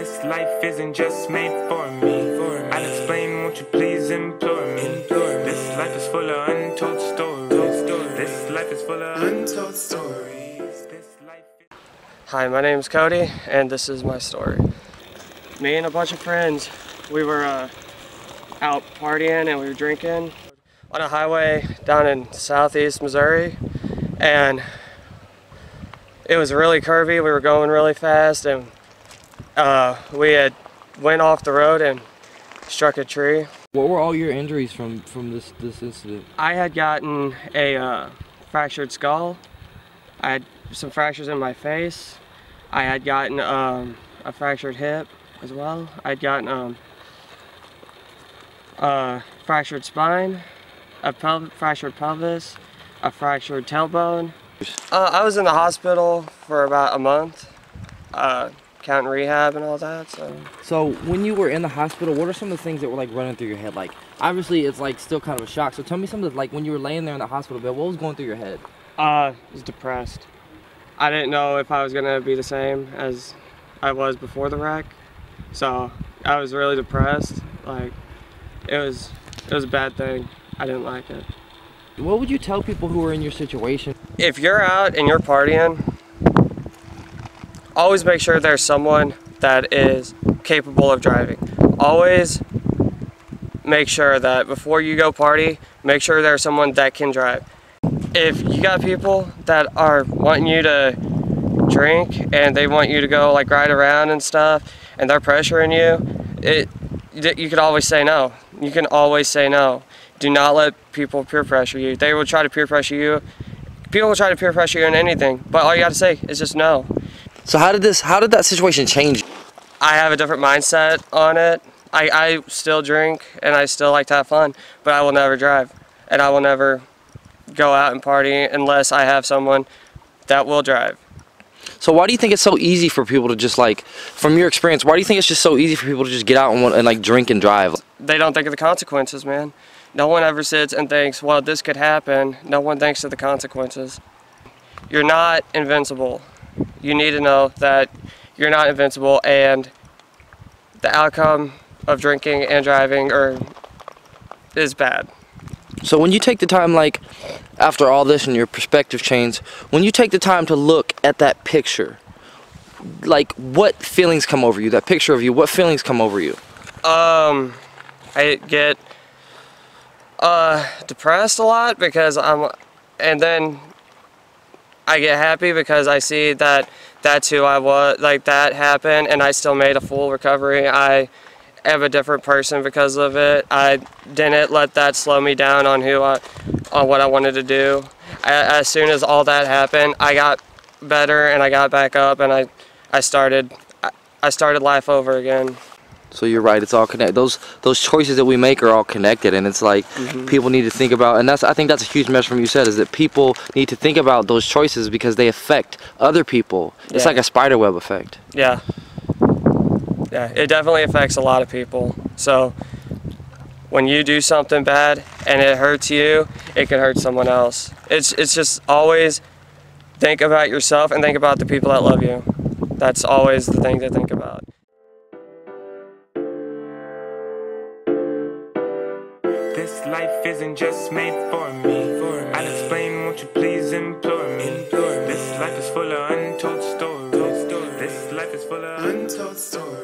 This life isn't just made for me. I'll explain, won't you please implore me. This life is full of untold stories. This life is full of untold stories. Hi, my name is Cody, and this is my story. Me and a bunch of friends, we were out partying and we were drinking on a highway down in southeast Missouri, and it was really curvy. We were going really fast, and we had went off the road and struck a tree. What were all your injuries from this incident? I had gotten a fractured skull. I had some fractures in my face. I had gotten a fractured hip as well. I'd gotten a fractured spine, a fractured pelvis, a fractured tailbone. I was in the hospital for about a month, counting rehab and all that. So when you were in the hospital, what are some of the things that were like running through your head? Like, obviously it's like still kind of a shock. So tell me some of the, like, when you were laying there in the hospital bed, what was going through your head? I was depressed. I didn't know if I was gonna be the same as I was before the wreck. So I was really depressed. Like, it was a bad thing. I didn't like it. What would you tell people who are in your situation? If you're out and you're partying, always make sure there's someone that is capable of driving. Always make sure that before you go party, make sure there's someone that can drive. If you got people that are wanting you to drink and they want you to go like ride around and stuff, and they're pressuring you, you can always say no. You can always say no. Do not let people peer pressure you. They will try to peer pressure you. People will try to peer pressure you in anything, but all you got to say is just no. So how did that situation change? I have a different mindset on it. I still drink and I still like to have fun, but I will never drive, and I will never go out and party unless I have someone that will drive. So why do you think it's so easy for people to just, like, from your experience, why do you think it's just so easy for people to just get out and like drink and drive? They don't think of the consequences, man. No one ever sits and thinks, well, this could happen. No one thinks of the consequences. You're not invincible. You need to know that you're not invincible, and the outcome of drinking and driving is bad. So when you take the time, like, after all this and your perspective change, when you take the time to look at that picture, like, what feelings come over you? That picture of you, what feelings come over you? I get depressed a lot because and then I get happy because I see that that's who I was, like, that happened, and I still made a full recovery. I am a different person because of it. I didn't let that slow me down on on what I wanted to do. As soon as all that happened, I got better and I got back up, and I started life over again. So you're right, it's all connected. Those choices that we make are all connected, and it's like people need to think about, and I think that's a huge message from you said, is that people need to think about those choices because they affect other people. It's like a spiderweb effect. Yeah. Yeah, it definitely affects a lot of people. So when you do something bad and it hurts you, it can hurt someone else. It's just always think about yourself and think about the people that love you. That's always the thing to think about. This life isn't just made for me. I'll explain, won't you please implore me. This life is full of untold stories. This life is full of untold stories.